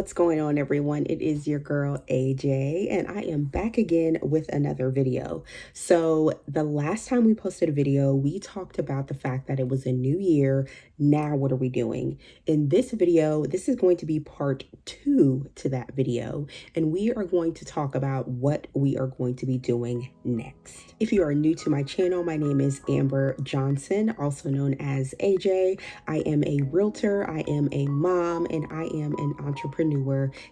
What's going on, everyone? It is your girl AJ, and I am back again with another video. So the last time we posted a video, we talked about the fact that it was a new year. Now what are we doing? In this video, this is going to be part 2 to that video, and we are going to talk about what we are going to be doing next. If you are new to my channel, my name is Amber Johnson, also known as AJ. I am a realtor, I am a mom, and I am an entrepreneur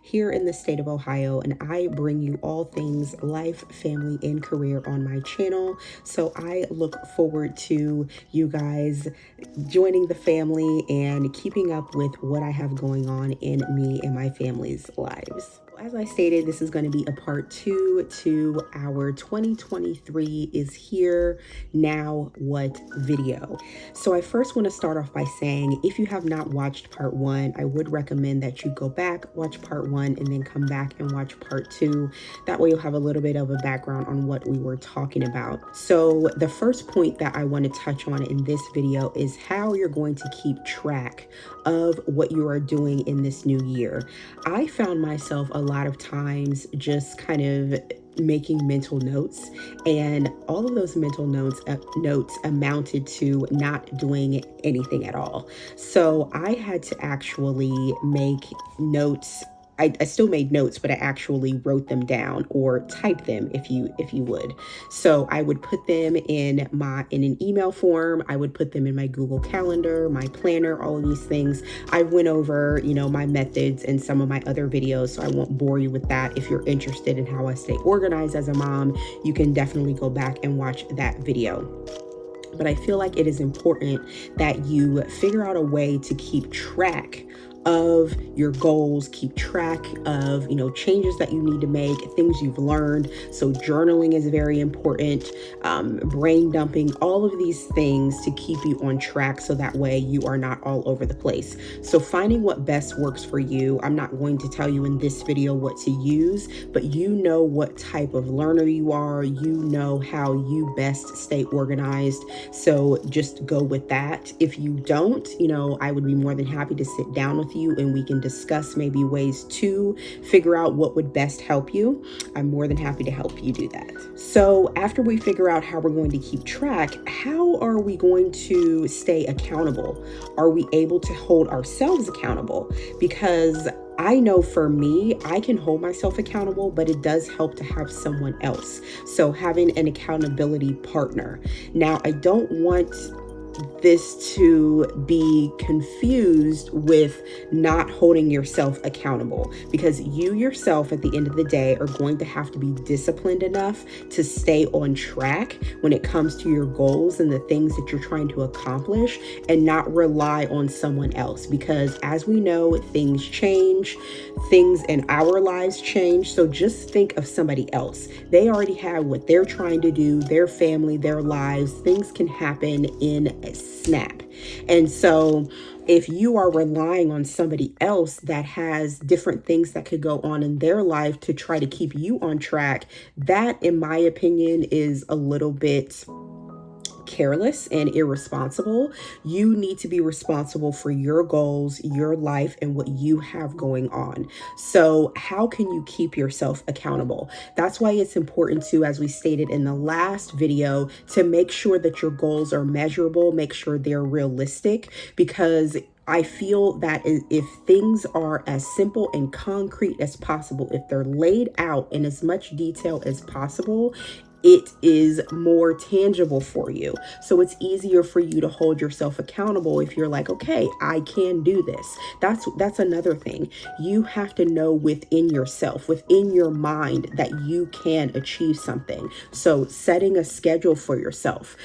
here in the state of Ohio, and I bring you all things life, family, and career on my channel. So I look forward to you guys joining the family and keeping up with what I have going on in me and my family's lives. As I stated, this is going to be a part 2 to our 2023 is here now what video. So I first want to start off by saying, if you have not watched part 1, I would recommend that you go back, watch part 1, and then come back and watch part 2. That way you'll have a little bit of a background on what we were talking about. So the first point that I want to touch on in this video is how you're going to keep track of what you are doing in this new year. I found myself a lot of times just kind of making mental notes, and all of those mental notes amounted to not doing anything at all. So I had to actually make notes. I still made notes, but I actually wrote them down or typed them if you would. So I would put them in an email form. I would put them in my Google Calendar, my planner, all of these things. I went over, my methods in some of my other videos, so I won't bore you with that. If you're interested in how I stay organized as a mom, you can definitely go back and watch that video. But I feel like it is important that you figure out a way to keep track of your goals, keep track of, changes that you need to make, things you've learned. So journaling is very important, brain dumping, all of these things to keep you on track so that way you are not all over the place. So finding what best works for you. I'm not going to tell you in this video what to use, but you know what type of learner you are. You know how you best stay organized. So just go with that. If you don't, I would be more than happy to sit down with you and we can discuss maybe ways to figure out what would best help you. I'm more than happy to help you do that. So after we figure out how we're going to keep track, how are we going to stay accountable? Are we able to hold ourselves accountable? Because I know for me, I can hold myself accountable, but it does help to have someone else. So having an accountability partner. Now, I don't want this to be confused with not holding yourself accountable, because you yourself at the end of the day are going to have to be disciplined enough to stay on track when it comes to your goals and the things that you're trying to accomplish, and not rely on someone else, because as we know, things change, things in our lives change. So just think of somebody else. They already have what they're trying to do, their family, their lives. Things can happen in a snap. And so if you are relying on somebody else that has different things that could go on in their life to try to keep you on track, that, in my opinion, is a little bit careless and irresponsible. You need to be responsible for your goals, your life, and what you have going on. So how can you keep yourself accountable? That's why it's important to, as we stated in the last video, to make sure that your goals are measurable, make sure they're realistic, because I feel that if things are as simple and concrete as possible, if they're laid out in as much detail as possible, it is more tangible for you. So it's easier for you to hold yourself accountable if you're like, okay, I can do this. That's another thing. You have to know within yourself, within your mind, that you can achieve something. So setting a schedule for yourself,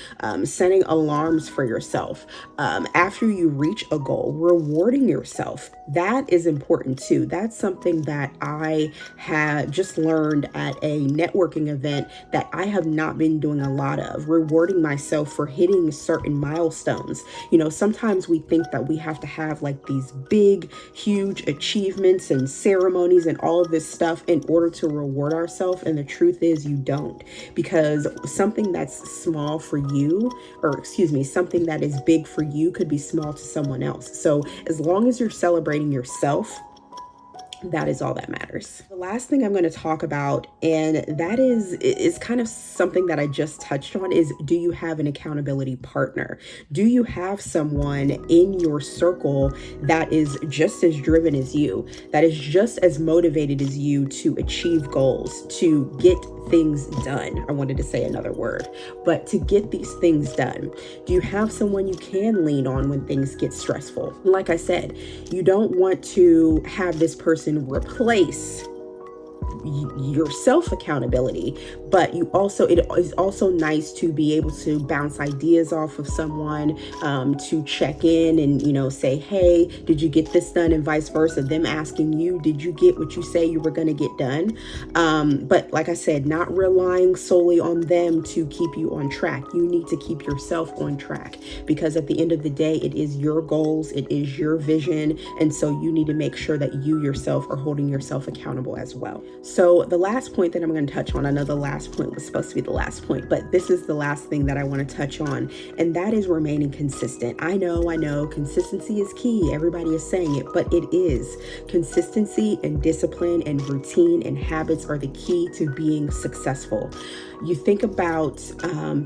setting alarms for yourself. After you reach a goal, rewarding yourself. That is important too. That's something that I had just learned at a networking event that I have not been doing a lot of, rewarding myself for hitting certain milestones. Sometimes we think that we have to have like these big, huge achievements and ceremonies and all of this stuff in order to reward ourselves. And the truth is you don't, because something that's small for you, something that is big for you could be small to someone else. So as long as you're celebrating yourself, That is all that matters. The last thing I'm going to talk about, and that is kind of something that I just touched on, is do you have an accountability partner? Do you have someone in your circle that is just as driven as you, that is just as motivated as you to achieve goals, to get things done? I wanted to say another word, but to get these things done. Do you have someone you can lean on when things get stressful? Like I said, you don't want to have this person replace your self accountability, but it is also nice to be able to bounce ideas off of someone, to check in and say, hey, did you get this done, and vice versa, them asking you, did you get what you say you were going to get done? But like I said, not relying solely on them to keep you on track. You need to keep yourself on track, because at the end of the day, it is your goals, it is your vision, and so you need to make sure that you yourself are holding yourself accountable as well. So the last point that I'm going to touch on, I know the last point was supposed to be the last point, but this is the last thing that I want to touch on, and that is remaining consistent. I know consistency is key. Everybody is saying it, but it is. Consistency and discipline and routine and habits are the key to being successful. You think about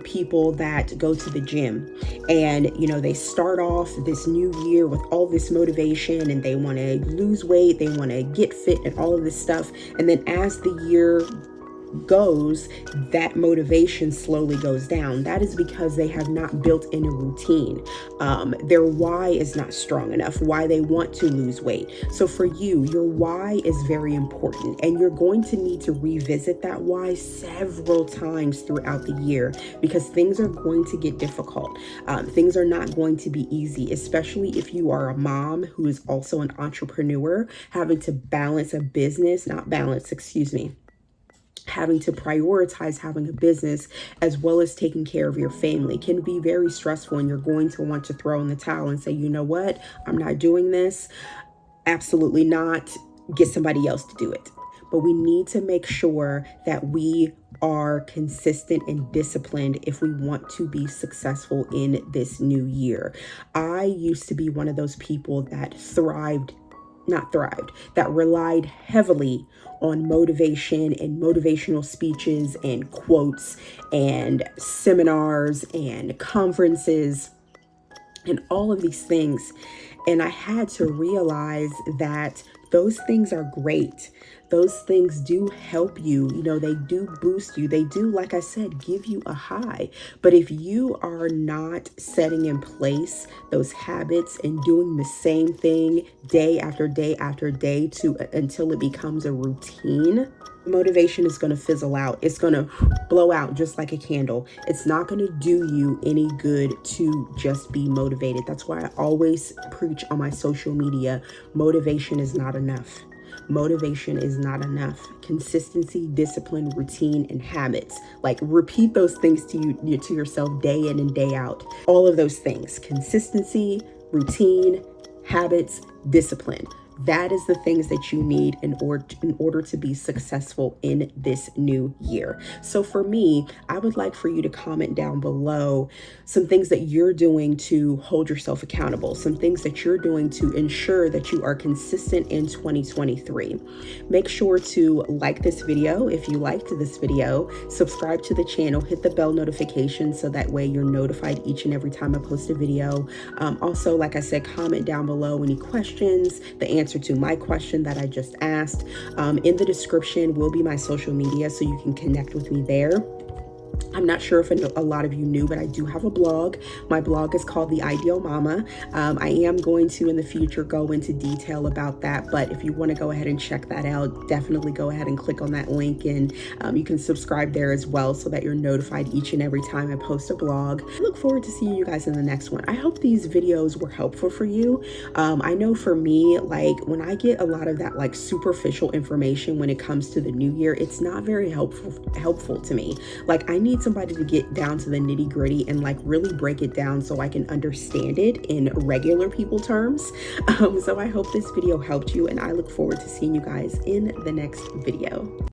people that go to the gym and, they start off this new year with all this motivation and they want to lose weight, they want to get fit and all of this stuff. And then as the year goes, that motivation slowly goes down. That is because they have not built in a routine. Their why is not strong enough, why they want to lose weight. So for you, your why is very important, and you're going to need to revisit that why several times throughout the year, because things are going to get difficult. Things are not going to be easy, especially if you are a mom who is also an entrepreneur, having to balance a business, having to prioritize having a business as well as taking care of your family can be very stressful, and you're going to want to throw in the towel and say, you know what, I'm not doing this. Absolutely not. Get somebody else to do it. But we need to make sure that we are consistent and disciplined if we want to be successful in this new year. I used to be one of those people that that relied heavily on motivation and motivational speeches and quotes and seminars and conferences and all of these things. And I had to realize that those things are great. Those things do help you. They do boost you. They do, like I said, give you a high. But if you are not setting in place those habits and doing the same thing day after day after day until it becomes a routine, motivation is going to fizzle out. It's going to blow out just like a candle. It's not going to do you any good to just be motivated. That's why I always preach on my social media, motivation is not enough. Motivation is not enough. Consistency, discipline, routine, and habits. Like, repeat those things to yourself day in and day out. All of those things: consistency, routine, habits, discipline. That is the things that you need in order to be successful in this new year. So for me, I would like for you to comment down below some things that you're doing to hold yourself accountable, some things that you're doing to ensure that you are consistent in 2023. Make sure to like this video if you liked this video, subscribe to the channel, hit the bell notification so that way you're notified each and every time I post a video. Also, like I said, comment down below any questions, the answer to my question that I just asked. In the description will be my social media, so you can connect with me there. I'm not sure if a lot of you knew, but I do have a blog. My blog is called The Ideal Mama. I am going to in the future go into detail about that, but if you want to go ahead and check that out, definitely go ahead and click on that link, and you can subscribe there as well so that you're notified each and every time I post a blog. I look forward to seeing you guys in the next one. I hope these videos were helpful for you. I know for me, like when I get a lot of that like superficial information when it comes to the new year, it's not very helpful to me. Like, I need somebody to get down to the nitty gritty and like really break it down so I can understand it in regular people terms. So I hope this video helped you, and I look forward to seeing you guys in the next video.